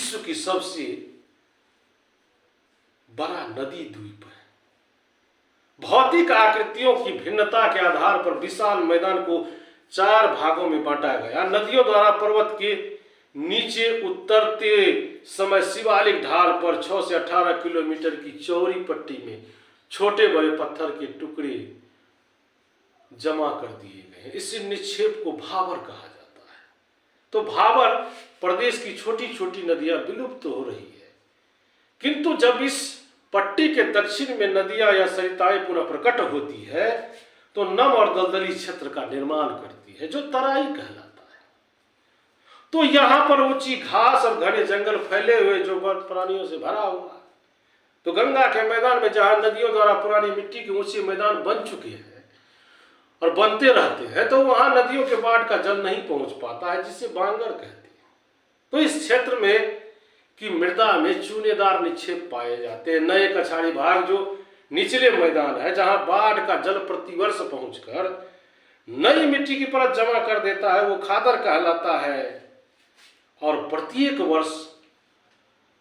विश्व की सबसे बड़ा नदी द्वीप है। भौतिक आकृतियों की भिन्नता के आधार पर विशाल मैदान को 4 भागों में बांटा गया। नदियों द्वारा पर्वत के नीचे उतरते समय शिवालिक ढाल पर 6 से 18 किलोमीटर की चौड़ी पट्टी में छोटे बड़े पत्थर के टुकड़े जमा कर दिए गए हैं। इस निक्षेप को भाबर कहा जाता है। तो भाबर प्रदेश की छोटी छोटी नदियां विलुप्त हो रही है, किंतु जब इस पट्टी के दक्षिण में नदियां या सरिताएं पुनः प्रकट होती है तो नम और दलदली क्षेत्र का निर्माण करती है, जो तराई कहलाता है। तो यहां पर ऊंची घास और घने जंगल फैले हुए जो वन प्राणियों से भरा हुआ है। तो गंगा के मैदान में जहां नदियों द्वारा पुरानी मिट्टी के ऊंचे मैदान बन चुके हैं और बनते रहते हैं, तो वहां नदियों के बाढ़ का जल नहीं पहुंच पाता है, जिसे बांगर कहते हैं। तो इस क्षेत्र में की मृदा में चूनेदार निक्षेप पाए जाते हैं। नए कछाड़ी भाग जो निचले मैदान है, जहां बाढ़ का जल प्रतिवर्ष पहुंचकर नई मिट्टी की परत जमा कर देता है, वो खादर कहलाता है और प्रत्येक वर्ष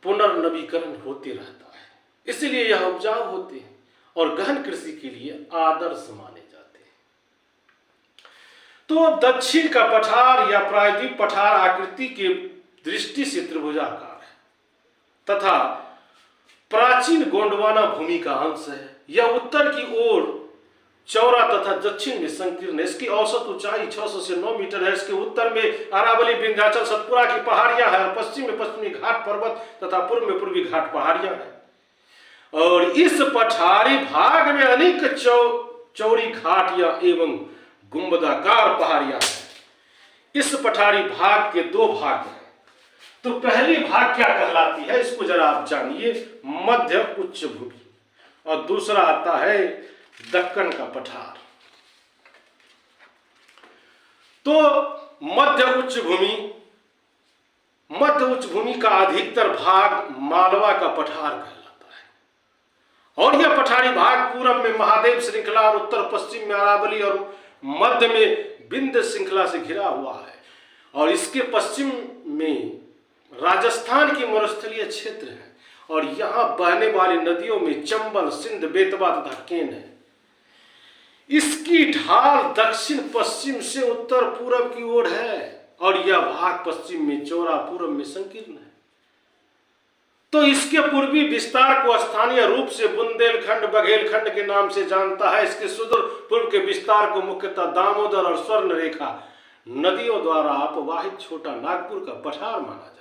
पुनर्नवीकरण होते रहता है। इसलिए यह उपजाऊ होते हैं और गहन कृषि के लिए आदर्श माने जाते हैं। तो दक्षिण का पठार या प्रायद्वीप पठार आकृति के दृष्टि से त्रिभुजाकार है तथा प्राचीन गोंडवाना भूमि का अंश है। यह उत्तर की ओर चौड़ा तथा दक्षिण में संकीर्ण है। इसकी औसत ऊंचाई 600 से 9 मीटर है। इसके उत्तर में अरावली, विंध्याचल, सतपुरा की पहाड़ियां हैं, पश्चिम में पश्चिमी घाट पर्वत तथा पूर्व में पूर्वी घाट पहाड़ियां हैं। और इस पठारी भाग में अनेक चौड़ी घाटियां एवं गुंबदाकार पहाड़ियां हैं। इस पठारी भाग के 2 भाग हैं। तो पहली भाग क्या कहलाती है, इसको जरा आप जानिए, मध्य उच्च भूमि, और दूसरा आता है दक्कन का पठार। तो मध्य उच्च भूमि का अधिकतर भाग मालवा का पठार कहलाता है और यह पठारी भाग पूर्व में महादेव श्रृंखला और उत्तर पश्चिम में अरावली और मध्य में विंध्य श्रृंखला से घिरा हुआ है। और इसके पश्चिम में राजस्थान की मरुस्थलीय क्षेत्र है और यहां बहने वाली नदियों में चंबल, सिंध, बेतवा तथा केन है। इसकी ढाल दक्षिण पश्चिम से उत्तर पूर्व की ओर है और यह भाग पश्चिम में चौड़ा, पूर्व में संकीर्ण है। तो इसके पूर्वी विस्तार को स्थानीय रूप से बुंदेलखंड, बघेलखंड के नाम से जानता है। इसके सुदूर पूर्व के विस्तार को मुख्यतः दामोदर और स्वर्ण रेखा नदियों द्वारा अपवाहित छोटा नागपुर का पठार माना जाता है।